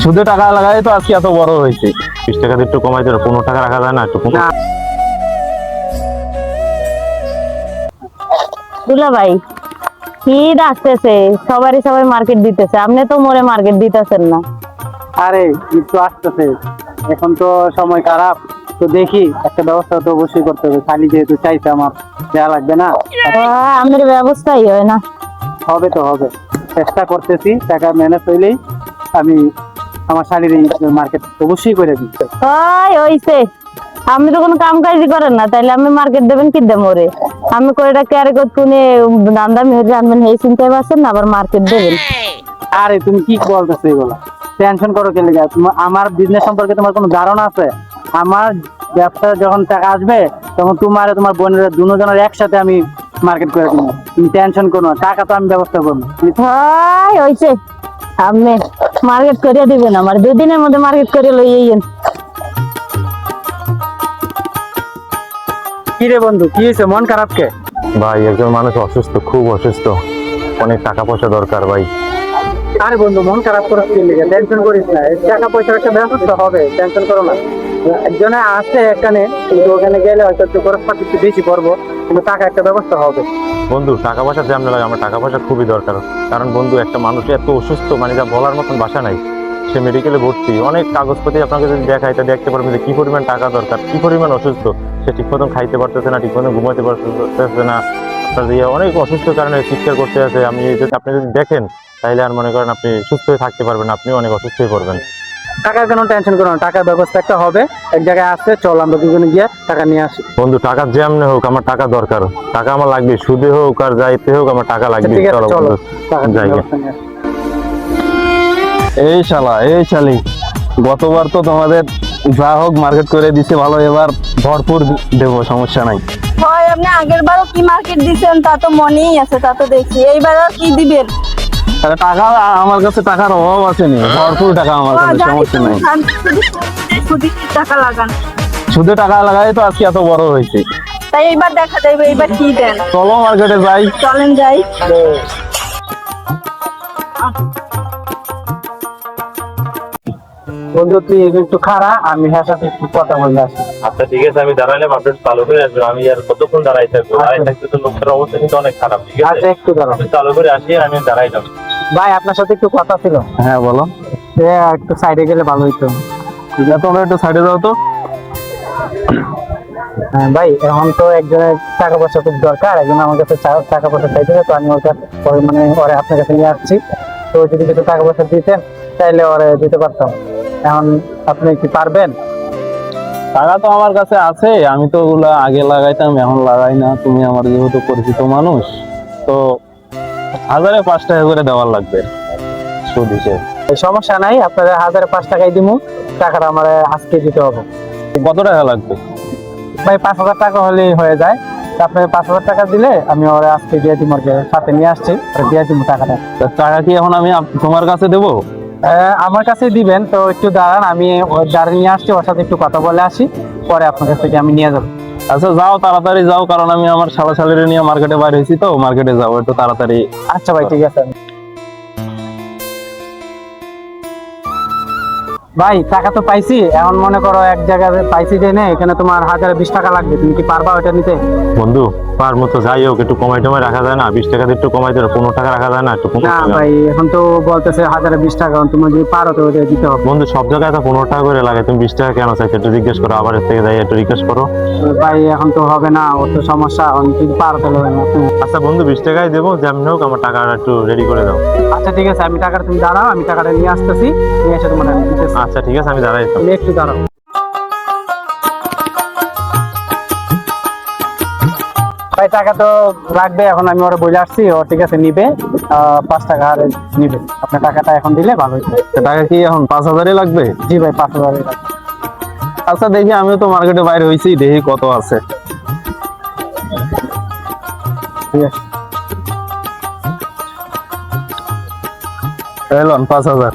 সুদে টাকা লাগাই তো আজকে এত বড় হয়েছে। 20 টাকা একটু কমাই দেবে, 15 টাকা রাখা যায় না একটু? দুলা ভাই কি ডাকতেছে, সবাই মার্কেট দিতেছে, আপনি তো মোরে মার্কেট দিতেছেন না। আরে একটু আসতেছে, এখন তো সময় খারাপ, তো দেখি একটা ব্যবস্থা তো অবশ্যই করতে হবে। খালি যেহেতু চাইছে আমার দেওয়া লাগবে না, আমাদের ব্যবস্থাই হয় না। হবে তো হবে, চেষ্টা করতেছি। টাকা ম্যানেজ হইলেই আমি আমার শাড়ির এই মার্কেট অবশ্যই করে দিই। হইছে, আপনি তো কোনো কাম কাজই করেন না, তাইলে আমি মার্কেট দেবেন কি দে মোরে? আমি কয়টা ক্যারে করতুনে দান্দা মেরে আনবেন এই চিন্তায় পাচ্ছেন না, আবার মার্কেট দেবেন? আরে তুমি কি বলতেছো এগুলো? টেনশন করো কেন? আমার বিজনেস সম্পর্কে তোমার কোনো ধারণা আছে? আমার ব্যবসা যখন টাকা আসবে তখন তোমার তোমার বোনের দুজনের একসাথে আমি মার্কেট করে দেবো। তুমি টেনশন করো না, টাকা তো আমি ব্যবস্থা করবো। হইছে, আপনি মার্কেট করে দিবেন, আমার 2 দিনের মধ্যে মার্কেট করে লইয়েন। কি রে বন্ধু, কি হয়েছে? মন খারাপ কে? ভাই একজন মানুষ অসুস্থ, খুব অসুস্থ, অনেক টাকা পয়সা দরকার ভাই। আরে বন্ধু মন খারাপ করিস কি লিগে? টেনশন করিস না, এই টাকা পয়সার একটা ব্যবস্থা হবে, টেনশন করো না। একজনে আছে এখানে, কিন্তু ওখানে গেলে হয়তো একটু খরচ পাতি একটু বেশি পড়বো, কিন্তু টাকা একটা ব্যবস্থা হবে। বন্ধু টাকা পয়সা যেমন লাগে, আমার টাকা পয়সা খুবই দরকার। কারণ বন্ধু একটা মানুষ এত অসুস্থ, মানে যা বলার মতন ভাষা নাই। সে মেডিকেলে ভর্তি, অনেক কাগজপত্র আপনাকে যদি দেখাই তা দেখতে পারবেন যে কি পরিমাণ টাকা দরকার, কি পরিমাণ অসুস্থ। সে ঠিক মতন খাইতে পারতেছে না, ঠিক মতন ঘুমাইতে পারতেছে না, আপনার দিয়ে অনেক অসুস্থ কারণে চিকিৎসা করতে আছে। আপনি যদি দেখেন তাহলে আর মনে করেন আপনি সুস্থ হয়ে থাকতে পারবেন, আপনিও অনেক অসুস্থ হয়ে পড়বেন। টাকার কোনো টেনশন করো না, টাকার ব্যবস্থা একটা হবে। এক জায়গায় আসছে, চল আমরা দুজনে গিয়ে টাকা নিয়ে আসি। বন্ধু টাকা যেমনি হোক আমার টাকা দরকার, টাকা আমার লাগবে, সুদে হোক আর যাইতে হোক আমার টাকা লাগবে। ঠিক আছে, চলো টাকার জায়গা ব্যবস্থা নিয়ে আসি। এই শালা এই শালি, গতবার তো তোমাদের যা হোক মার্কেট করে দিছে ভালো, এবার ভরপুর দেবো, সমস্যা নাই। হয় আপনি আগের বারও কি মার্কেট দিছেন তা তো মনেই আছে, তা তো দেখছি। এইবারও কি দিবেন? তাহলে টাকা আমার কাছে টাকার অভাব আছে নি, ভরপুর টাকা আমার কাছে, সমস্যা নাই। শুধু টাকা লাগান, সুদে টাকা লাগাই তো আজকে এত বড় হয়েছে। তাই এইবার দেখা যাবে এইবার কি দেন। চলো মার্কেটে যাই। চলেন যাই। বন্ধু তুই একটু খারাপ, আমি হ্যাঁ সাথে একটু কথা বলে আসি। আচ্ছা ঠিক আছে, আমি দাঁড়াইলাম, আপনি চালু করে আসবেন। আমি আর কতক্ষণ দাঁড়াই থাকবো? দাঁড়াই থাকতে তো লোকের অবস্থা কিন্তু অনেক খারাপ। ঠিক আছে আচ্ছা একটু দাঁড়াও। আপনি চালু করে আসি, আমি দাঁড়াইলাম। ভাই আপনার সাথে একটু কথা ছিল। হ্যাঁ বলো। একটু সাইডে গেলে ভালো হইতো। ঠিক আছে, তোমরা একটু সাইডে যাও তো। হ্যাঁ ভাই, এখন তো একজনের টাকা পয়সা খুব দরকার, একজন আমার কাছে টাকা পয়সা চাইতেছে, তো আমি ওর কাছে মানে ওরে আপনার কাছে নিয়ে আসছি। তো যদি কিছু টাকা পয়সা দিতেন তাইলে ওরে দিতে পারতাম। এখন আপনি কি পারবেন? টাকা তো আমার কাছে আছে, আমি তো ওগুলা আগে লাগাইতাম, এখন লাগাই না। তুমি আমার যেহেতু পরিচিত মানুষ, তো 1005 টাকা করে দেওয়ার লাগবে সুদ হিসেবে। এই সমস্যা নাই, আপনাদের 1005 টাকাই দিমু। টাকাটা আমার আজকে দিতে হবে। কত টাকা লাগবে? ভাই 5000 টাকা হলেই হয়ে যায়। তা আপনি 5000 টাকা দিলে আমি ওরে আজকে দিয়ে দিব, সাথে নিয়ে আসছি, দিয়ে দিব টাকাটা। তা টাকা কি এখন আমি তোমার কাছে দেবো? আমার কাছে দিবেন তো? একটু দাঁড়ান, আমি ওর গাড়ি নিয়ে আসছি, ওর সাথে একটু কথা বলে আসি, পরে আপনার কাছ থেকে আমি নিয়ে যাবো। আচ্ছা যাও, তাড়াতাড়ি যাও, কারণ আমি আমার শালা শালিরে নিয়ে মার্কেটে বাইরে হয়েছি, তো মার্কেটে যাও একটু তাড়াতাড়ি। আচ্ছা ভাই ঠিক আছে। ভাই টাকা তো পাইছি, এখন মনে করো এক জায়গায় পাইছি যে না, এখানে তোমার 1020 টাকা লাগবে। তুমি কি পারবা ওটা নিতে? বন্ধু পার মতো যাই হোক, একটু কমাই টমাই রাখা যায় না? 20 টাকা একটু কমাই দেবে, 15 টাকা রাখা যায় না একটু? না ভাই, এখন তো বলতেছে 1020 টাকা, তুমি যদি পারো তো ওটা দিতে হবে। বন্ধু সব জায়গায় তো 15 টাকা করে লাগে, তুমি 20 টাকা কেন চাইছো? একটু জিজ্ঞেস করো, আবার এর থেকে যাই একটু রিকোয়েস্ট করো। ভাই এখন তো হবে না, ওর তো সমস্যা, যদি পারো তাহলে। আচ্ছা বন্ধু 20 টাকাই দেবো, যেমন হোক আমার টাকাটা একটু রেডি করে দাও। আচ্ছা ঠিক আছে, আমি টাকাটা, তুমি দাঁড়াও, আমি টাকাটা নিয়ে আসতেছি, নিয়ে এসে তোমার দিতেছি। আচ্ছা ঠিক আছে, আমি দাঁড়াই। তুমি একটু দাঁড়াও। ভাই টাকা তো লাগবে, এখন আমি ওরা বলে আসছি, ও ঠিক আছে নিবে, 5 টাকা আর নিবে। আপনার টাকাটা এখন দিলে ভালো হতো। টাকা কি এখন 5000-ই লাগবে? জি ভাই, 5000 লাগবে। আচ্ছা দেখি, আমিও তো মার্কেটে বাইরে হয়েছি, দেখি কত আছে। ঠিক আছে, এলন 5000।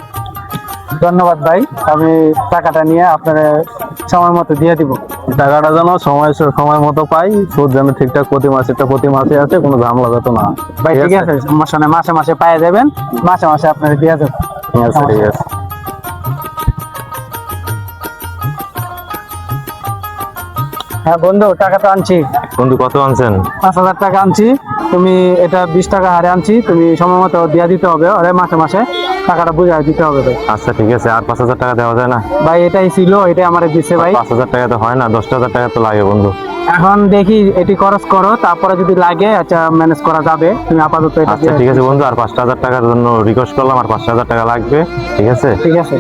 ধন্যবাদ ভাই, আমি টাকাটা নিয়ে আপনার সময় মতো দিয়ে দিব। টাকাটা যেন সময় মতো পাই, সুদ যেন ঠিকঠাক প্রতি মাসে আছে, কোনো ঝামেলা যাতে না। ভাই ঠিক আছে, সমস্যা নেই, মাসে মাসে পাই যাবেন, মাসে মাসে আপনার দিয়ে দেবেন। ঠিক আছে। হ্যাঁ বন্ধু, টাকা তো আনছি, বন্ধু কত আনছেন? 5,000 টাকা আনছি। তুমি এটা 20 টাকা হারে আনছি, তুমি সময় মতো দিয়ে দিতে হবে, আরে মাসে মাসে টাকাটা বুঝাই দিতে হবে ভাই। আচ্ছা ঠিক আছে, আর 5,000 টাকা দেওয়া যায় না? ভাই এটাই ছিল, এটাই আমারে দিচ্ছে ভাই। 5,000 টাকা তো হয় না, 10,000 টাকা তো লাগে বন্ধু। এখন দেখি এটি খরচ করো, তারপরে যদি লাগে আচ্ছা ম্যানেজ করা যাবে। তুমি আপাতত এটা আচ্ছা ঠিক আছে বন্ধু, আর 5,000 টাকার জন্য রিকোয়েস্ট করলাম, আর 5,000 টাকা লাগবে, ঠিক আছে? ঠিক আছে।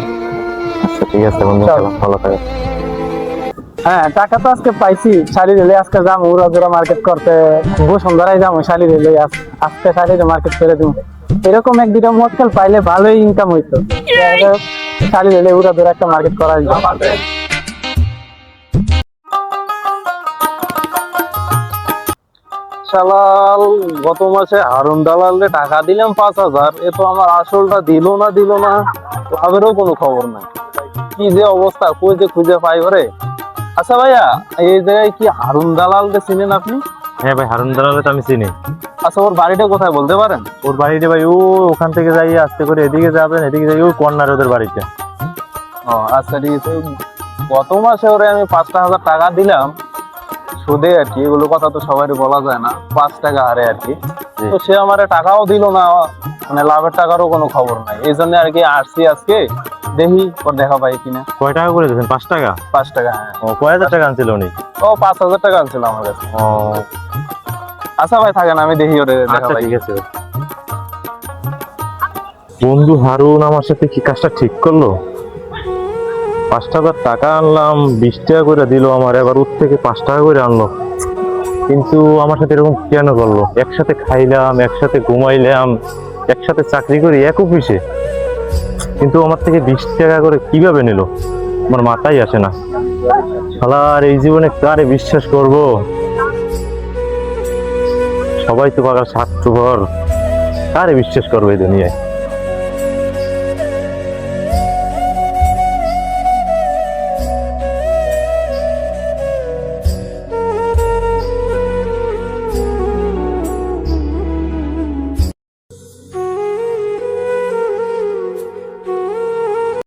আচ্ছা ঠিক আছে বন্ধু, চলো। চলো, ভালো থাকো। হ্যাঁ টাকা তো আজকে পাইছি, শাড়ি রেলে আজকে যাবো উড়াদুরা মার্কেট করতে, বসুন্ধরায় যাবো শাড়ি রেলে, আজকে শাড়ি মার্কেট করে দিব। এরকম এক দুটা মক্কেল পাইলে ভালোই ইনকাম হইতো। শাড়ি রেলে উড়াদুরা একটা মার্কেট করা যায়। শালাল গত মাসে হারুন দালালে টাকা দিলাম 5,000, এ তো আমার আসলটা দিল না, লাভেরও কোনো খবর নাই। কি যে অবস্থা, কই যে খুঁজে পাই ওরে। আচ্ছা ভাইয়া, এই জায়গায় কি হারুন দালালকে চিনেন আপনি? হ্যাঁ ভাই, হারুন দালালে তো আমি চিনি। আচ্ছা ওর বাড়িটা কোথায় বলতে পারেন? ওর বাড়িটা ভাই ওখান থেকে যাই, আস্তে করে এদিকে যাবেন, এদিকে যাই, ওই কর্নার ওদের বাড়িটা। ও আচ্ছা ঠিক আছে। গত মাসে ওরে আমি 5,000 টাকা দিলাম সুদে আর কি, এগুলো কথা তো সবাই বলা যায় না, 5 টাকা হারে আর কি। জি। তো সে আমারে টাকাও দিল না, মানে লাভের টাকারও কোনো খবর নাই। এই জন্য আর কি আসছি আজকে, দেখি ওর দেখা পাই কিনা। কয় টাকা করে দিয়েছেন? 5 টাকা? 5 টাকা, হ্যাঁ। ও, কয় হাজার টাকা আনছিল উনি? ও 5,000 টাকা আনছিল আমার কাছে। ও আচ্ছা ভাই থাকেন, আমি দেখি ওরে দেখা আচ্ছা পাই। ঠিক আছে। বন্ধু হারুন আমার সাথে কি কাজটা ঠিক করলো? 5,000 টাকা আনলাম, 20 টাকা করে দিল আমার, এবার ওর থেকে 5 টাকা করে আনলো। কিন্তু আমার সাথে এরকম কেন করলো? একসাথে খাইলাম, একসাথে ঘুমাইলাম, একসাথে চাকরি করি এক অফিসে, কিন্তু আমার থেকে 20 টাকা করে কিভাবে নিল? আমার মাথায় আসে না। শালার এই জীবনে কারে বিশ্বাস করব? সবাই তো পাগল স্বার্থপর, কারে বিশ্বাস করবো এই দুনিয়ায়?